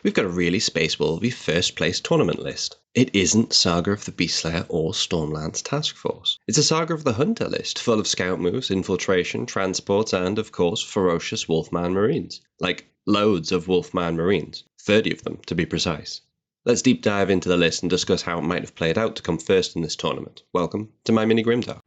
we've got a really Space Wolvy first place tournament list. It isn't Saga of the Beastslayer or Stormlance Task Force. It's a Saga of the Hunter list, full of scout moves, infiltration, transports, and, of course, ferocious Wolfman Marines. Like, loads of Wolfman Marines. 30 of them, to be precise. Let's deep dive into the list and discuss how it might have played out to come first in this tournament. Welcome to my mini Grimdark.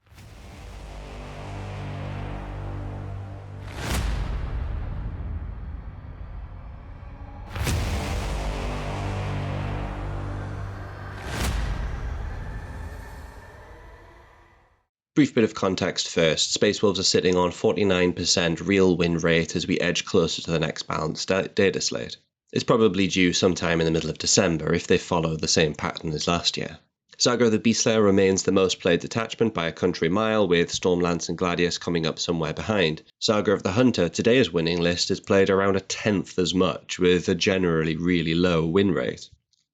Brief bit of context first. Space Wolves are sitting on 49% real win rate as we edge closer to the next balanced data slate. It's probably due sometime in the middle of December if they follow the same pattern as last year. Saga of the Beastslayer remains the most played detachment by a country mile, with Stormlance and Gladius coming up somewhere behind. Saga of the Hunter, today's winning list, is played around a tenth as much, with a generally really low win rate.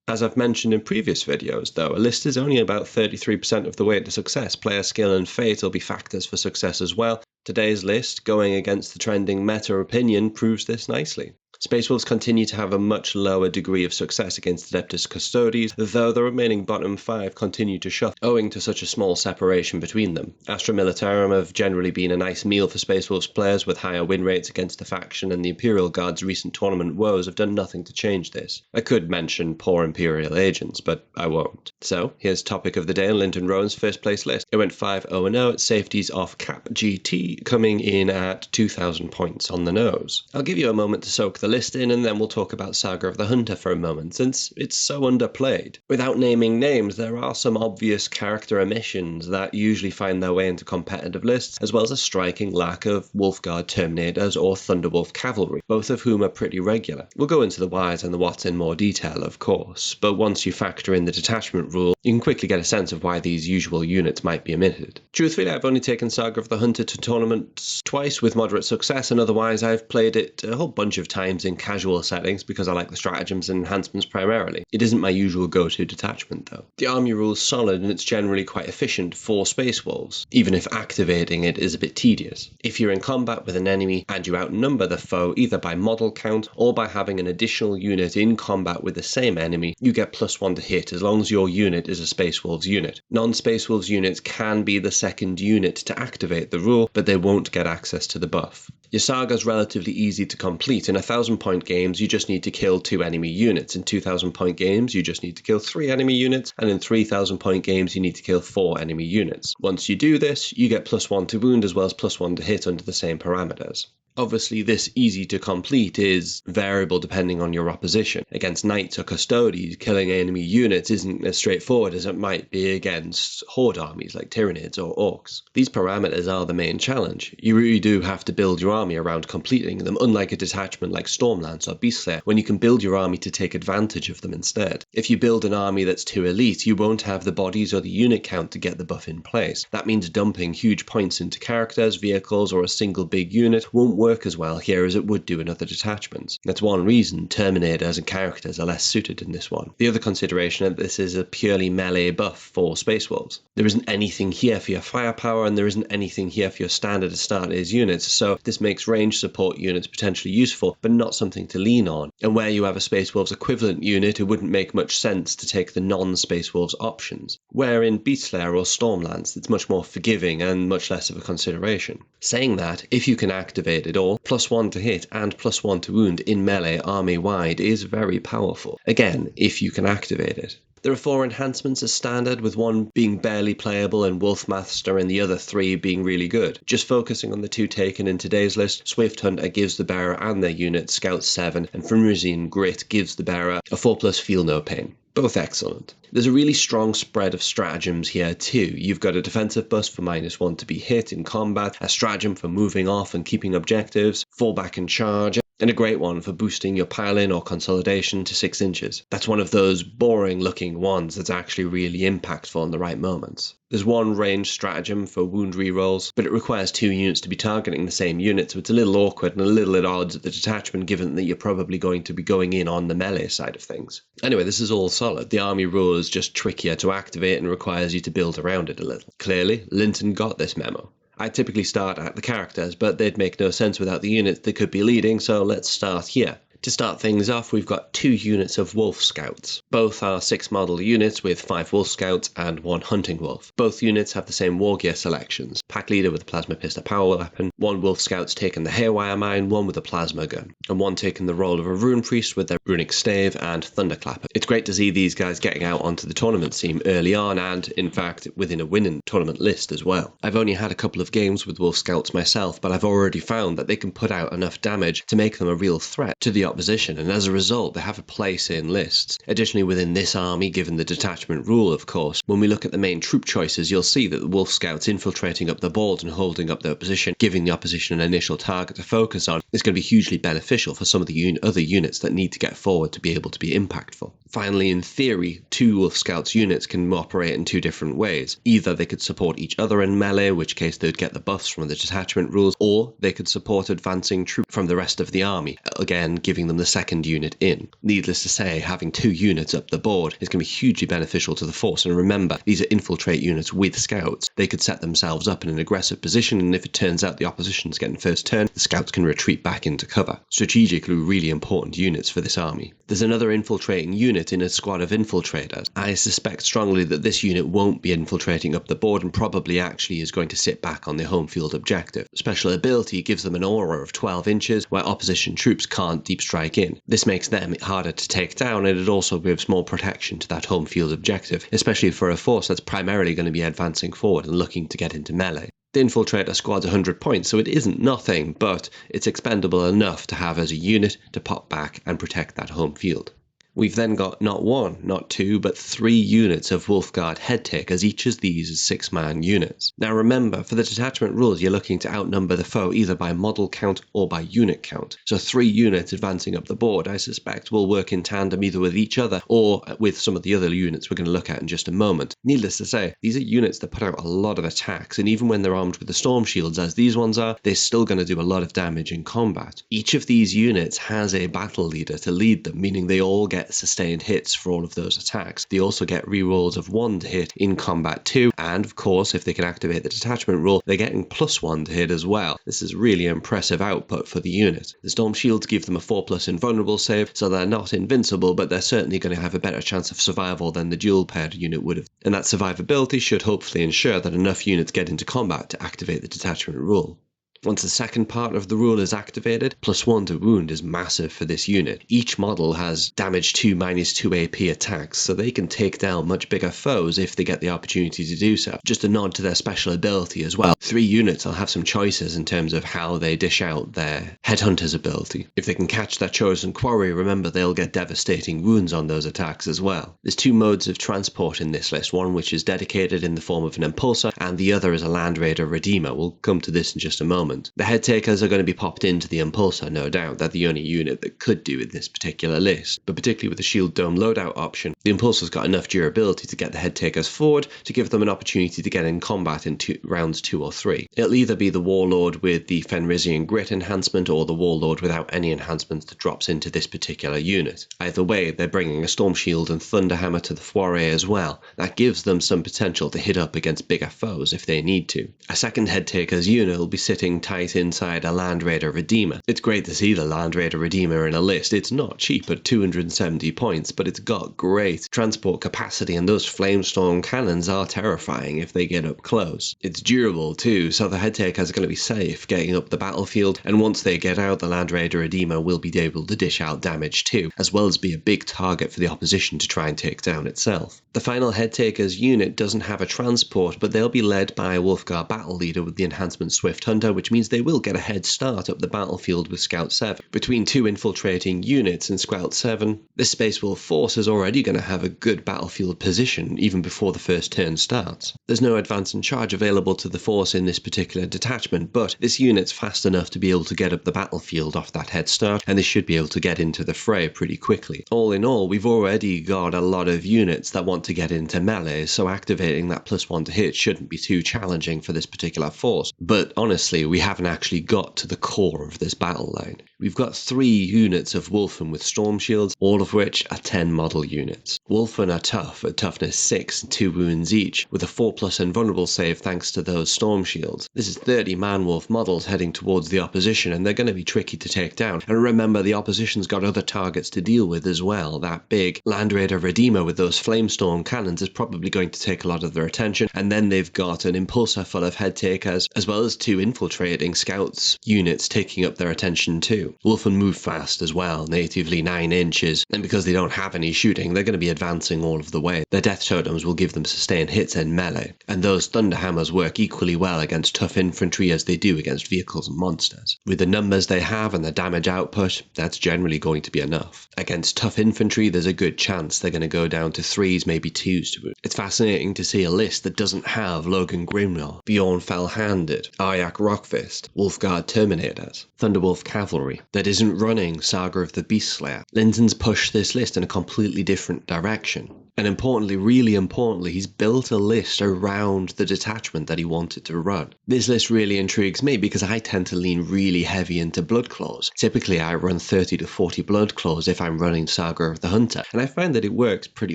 As I've mentioned in previous videos, though, a list is only about 33% of the way to success. Player skill and fate will be factors for success as well. Today's list, going against the trending meta opinion, proves this nicely. Space Wolves continue to have a much lower degree of success against Adeptus Custodes, though the remaining bottom 5 continue to shuffle, owing to such a small separation between them. Astra Militarum have generally been a nice meal for Space Wolves players, with higher win rates against the faction, and the Imperial Guard's recent tournament woes have done nothing to change this. I could mention poor Imperial agents, but I won't. So, here's topic of the day on Linton Rowan's first place list. It went 5-0-0 at safeties off Cap GT, coming in at 2,000 points on the nose. I'll give you a moment to soak the list in, and then we'll talk about Saga of the Hunter for a moment, since it's so underplayed. Without naming names, there are some obvious character omissions that usually find their way into competitive lists, as well as a striking lack of Wolfguard Terminators or Thunderwolf Cavalry, both of whom are pretty regular. We'll go into the whys and the whats in more detail, of course, but once you factor in the detachment rule, you can quickly get a sense of why these usual units might be omitted. Truthfully, I've only taken Saga of the Hunter to tournaments twice with moderate success, and otherwise I've played it a whole bunch of times in casual settings because I like the stratagems and enhancements primarily. It isn't my usual go-to detachment though. The army rule is solid and it's generally quite efficient for Space Wolves, even if activating it is a bit tedious. If you're in combat with an enemy and you outnumber the foe either by model count or by having an additional unit in combat with the same enemy, you get +1 to hit as long as your unit is a Space Wolves unit. Non-Space Wolves units can be the second unit to activate the rule, but they won't get access to the buff. Your Saga's relatively easy to complete. In 1,000-point games, you just need to kill 2 enemy units. In 2,000-point games, you just need to kill 3 enemy units. And in 3,000-point games, you need to kill 4 enemy units. Once you do this, you get +1 to wound as well as +1 to hit under the same parameters. Obviously, this easy to complete is variable depending on your opposition. Against Knights or Custodes, killing enemy units isn't as straightforward as it might be against Horde armies like Terminators or Orcs. These parameters are the main challenge. You really do have to build your army around completing them, unlike a detachment like Stormlance or Beastslayer, when you can build your army to take advantage of them instead. If you build an army that's too elite, you won't have the bodies or the unit count to get the buff in place. That means dumping huge points into characters, vehicles, or a single big unit won't work as well here as it would do in other detachments. That's one reason Terminators and characters are less suited in this one. The other consideration is that this is a purely melee buff for Space Wolves. There isn't anything here for your firepower, and there isn't anything here for your standard Astartes units, so this makes range support units potentially useful, but not something to lean on. And where you have a Space Wolves equivalent unit, it wouldn't make much sense to take the non-Space Wolves options. Where in Beastslayer or Stormlance, it's much more forgiving and much less of a consideration. Saying that, if you can activate it all, +1 to hit and +1 to wound in melee army-wide is very powerful. Again, if you can activate it. There are 4 enhancements as standard, with 1 being barely playable and Wolfmaster and the other 3 being really good. Just focusing on the 2 taken in today's list, Swift Hunter gives the bearer and their unit Scout 7, and Frimrazine Grit gives the bearer a 4+ Feel No Pain. Both excellent. There's a really strong spread of stratagems here too. You've got a defensive bust for -1 to be hit in combat, a stratagem for moving off and keeping objectives, fall back and charge, and a great one for boosting your pile-in or consolidation to 6 inches. That's one of those boring looking ones that's actually really impactful in the right moments. There's 1 range stratagem for wound rerolls, but it requires 2 units to be targeting the same unit, so it's a little awkward and a little at odds at the detachment, given that you're probably going to be going in on the melee side of things. Anyway, this is all solid. The army rule is just trickier to activate and requires you to build around it a little. Clearly, Linton got this memo. I typically start at the characters, but they'd make no sense without the units they could be leading, so let's start here. To start things off, we've got 2 units of Wolf Scouts. Both are 6 model units with 5 Wolf Scouts and 1 Hunting Wolf. Both units have the same war gear selections. Pack Leader with a Plasma Pistol power weapon, 1 Wolf Scout's taking the Haywire Mine, 1 with a Plasma gun, and 1 taking the role of a Rune Priest with their Runic Stave and Thunderclapper. It's great to see these guys getting out onto the tournament scene early on and, in fact, within a winning tournament list as well. I've only had a couple of games with Wolf Scouts myself, but I've already found that they can put out enough damage to make them a real threat to the opposition, and as a result they have a place in lists. Additionally, within this army, given the detachment rule of course, when we look at the main troop choices, you'll see that the Wolf Scouts infiltrating up the board and holding up their position, giving the opposition an initial target to focus on, is going to be hugely beneficial for some of the other units that need to get forward to be able to be impactful. Finally, in theory, 2 Wolf Scouts units can operate in 2 different ways. Either they could support each other in melee, in which case they'd get the buffs from the detachment rules, or they could support advancing troops from the rest of the army, again giving them the second unit in. Needless to say, having 2 units up the board is going to be hugely beneficial to the force, and remember, these are infiltrate units with scouts. They could set themselves up in an aggressive position, and if it turns out the opposition's getting first turn, the scouts can retreat back into cover. Strategically really important units for this army. There's another infiltrating unit in a squad of infiltrators. I suspect strongly that this unit won't be infiltrating up the board and probably actually is going to sit back on the home field objective. Special ability gives them an aura of 12 inches where opposition troops can't deep strike in. This makes them harder to take down, and it also gives more protection to that home field objective, especially for a force that's primarily going to be advancing forward and looking to get into melee. The infiltrator squad's 100 points, so it isn't nothing, but it's expendable enough to have as a unit to pop back and protect that home field. We've then got not 1, not 2, but 3 units of Wolfguard Headtakers, each of these is 6-man units. Now remember, for the detachment rules, you're looking to outnumber the foe either by model count or by unit count. So 3 units advancing up the board, I suspect, will work in tandem either with each other or with some of the other units we're going to look at in just a moment. Needless to say, these are units that put out a lot of attacks, and even when they're armed with the storm shields, as these ones are, they're still going to do a lot of damage in combat. Each of these units has a battle leader to lead them, meaning they all get sustained hits for all of those attacks. They also get rerolls of 1 to hit in combat too, and of course if they can activate the detachment rule, they're getting +1 to hit as well. This is really impressive output for the unit. The storm shields give them a 4+ invulnerable save, so they're not invincible, but they're certainly going to have a better chance of survival than the dual paired unit would have, and that survivability should hopefully ensure that enough units get into combat to activate the detachment rule. Once the second part of the rule is activated, +1 to wound is massive for this unit. Each model has damage 2 -2 AP attacks, so they can take down much bigger foes if they get the opportunity to do so. Just a nod to their special ability as well. 3 units will have some choices in terms of how they dish out their Headhunter's ability. If they can catch their chosen quarry, remember they'll get devastating wounds on those attacks as well. There's 2 modes of transport in this list, one which is dedicated in the form of an Impulsor, and the other is a Land Raider Redeemer. We'll come to this in just a moment. The Headtakers are going to be popped into the Impulsor, no doubt. They're the only unit that could do in this particular list, but particularly with the Shield Dome loadout option, the Impulsor's got enough durability to get the Headtakers forward to give them an opportunity to get in combat in rounds 2 or 3. It'll either be the Warlord with the Fenrisian Grit enhancement or the Warlord without any enhancements that drops into this particular unit. Either way, they're bringing a Storm Shield and Thunderhammer to the foray as well. That gives them some potential to hit up against bigger foes if they need to. A second Headtakers unit will be sitting tight inside a Land Raider Redeemer. It's great to see the Land Raider Redeemer in a list. It's not cheap at 270 points, but it's got great transport capacity, and those Flamestorm cannons are terrifying if they get up close. It's durable too, so the Headtakers are going to be safe getting up the battlefield, and once they get out, the Land Raider Redeemer will be able to dish out damage too, as well as be a big target for the opposition to try and take down itself. The final Headtakers unit doesn't have a transport, but they'll be led by a Wolfguard battle leader with the enhancement Swift Hunter, which means they will get a head start up the battlefield with Scout 7. Between 2 infiltrating units and Scout 7, this Space Wolf force is already going to have a good battlefield position even before the first turn starts. There's no advance and charge available to the force in this particular detachment, but this unit's fast enough to be able to get up the battlefield off that head start, and they should be able to get into the fray pretty quickly. All in all, we've already got a lot of units that want to get into melee, so activating that +1 to hit shouldn't be too challenging for this particular force. But honestly, we we haven't actually got to the core of this battle line. We've got 3 units of Wulfen with storm shields, all of which are 10 model units. Wulfen are tough at toughness 6 and 2 wounds each, with a 4+ invulnerable save thanks to those storm shields. This is 30 man-wolf models heading towards the opposition, and they're going to be tricky to take down. And remember, the opposition's got other targets to deal with as well. That big Land Raider Redeemer with those flamestorm cannons is probably going to take a lot of their attention, and then they've got an impulsor full of Headtakers, as well as 2 infiltrating scouts units taking up their attention too. Wulfen move fast as well, natively 9 inches, and because they don't have any shooting, they're going to be advancing all of the way. Their death totems will give them sustained hits in melee, and those thunderhammers work equally well against tough infantry as they do against vehicles and monsters. With the numbers they have and the damage output, that's generally going to be enough. Against tough infantry, there's a good chance they're going to go down to 3s, maybe 2s to it. It's fascinating to see a list that doesn't have Logan Grimnor, Bjorn Fell-Handed, Aryak Rockfist, Wolfguard Terminators, Thunderwolf Cavalry, that isn't running Saga of the Beastslayer. Linton's pushed this list in a completely different direction. And importantly, really importantly, he's built a list around the detachment that he wanted to run. This list really intrigues me because I tend to lean really heavy into Bloodclaws. Typically, I run 30 to 40 Bloodclaws if I'm running Saga of the Hunter, and I find that it works pretty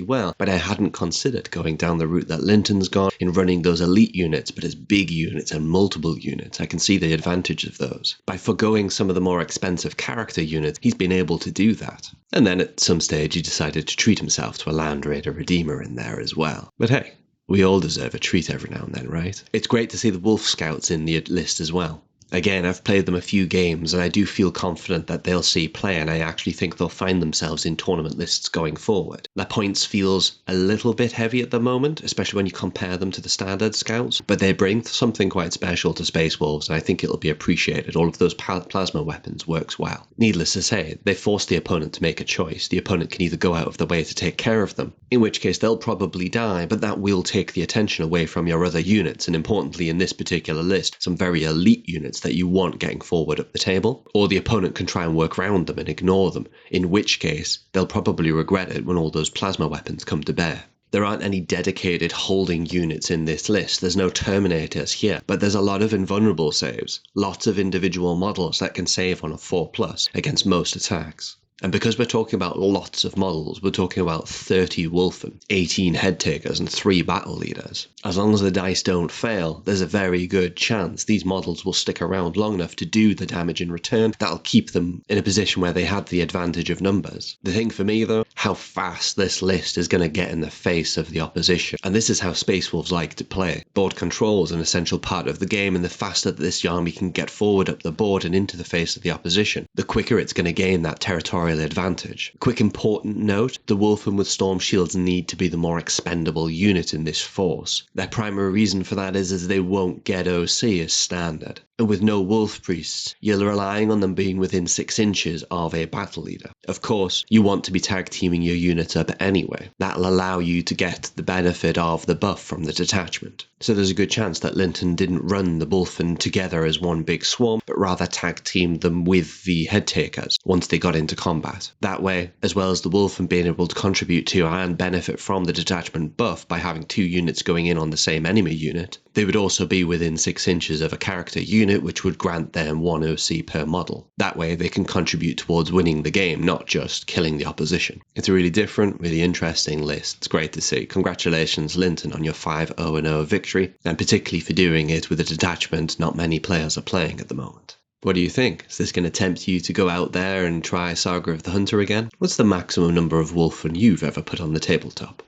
well, but I hadn't considered going down the route that Linton's gone in running those elite units, but as big units and multiple units. I can see the advantage of those. By forgoing some of the more expensive character units, he's been able to do that. And then at some stage, he decided to treat himself to a Land Raider Redeemer in there as well. But hey, we all deserve a treat every now and then, right? It's great to see the Wolf Scouts in the list as well. Again, I've played them a few games and I do feel confident that they'll see play, and I actually think they'll find themselves in tournament lists going forward. Their points feels a little bit heavy at the moment, especially when you compare them to the standard scouts, but they bring something quite special to Space Wolves, and I think it'll be appreciated. All of those plasma weapons works well. Needless to say, they force the opponent to make a choice. The opponent can either go out of the way to take care of them, in which case they'll probably die, but that will take the attention away from your other units, and importantly in this particular list, some very elite units that you want getting forward up the table, or the opponent can try and work around them and ignore them, in which case they'll probably regret it when all those plasma weapons come to bear. There aren't any dedicated holding units in this list. There's no Terminators here, but there's a lot of invulnerable saves, lots of individual models that can save on a 4+ against most attacks. And because we're talking about lots of models, we're talking about 30 Wulfen, 18 Headtakers, and 3 Battle Leaders. As long as the dice don't fail, there's a very good chance these models will stick around long enough to do the damage in return that'll keep them in a position where they had the advantage of numbers. The thing for me though, how fast this list is going to get in the face of the opposition. And this is how Space Wolves like to play. Board control is an essential part of the game, and the faster that this army can get forward up the board and into the face of the opposition, the quicker it's going to gain that territorial advantage. Quick important note, the Wulfen with storm shields need to be the more expendable unit in this force. Their primary reason for that is they won't get OC as standard. And with no wolf priests, you're relying on them being within 6 inches of a battle leader. Of course, you want to be tag teaming your units up anyway. That'll allow you to get the benefit of the buff from the detachment. So there's a good chance that Linton didn't run the Wulfen together as one big swarm, but rather tag teamed them with the Headtakers once they got into combat. That way, as well as the Wulfen being able to contribute to and benefit from the detachment buff by having 2 units going in on the same enemy unit, they would also be within 6 inches of a character unit, which would grant them 1 OC per model. That way they can contribute towards winning the game, not just killing the opposition. It's a really different, really interesting list. It's great to see. Congratulations, Linton, on your 5-0-0 victory, and particularly for doing it with a detachment not many players are playing at the moment. What do you think? Is this going to tempt you to go out there and try Saga of the Hunter again? What's the maximum number of Wulfen you've ever put on the tabletop?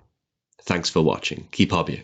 Thanks for watching. Keep hobbying.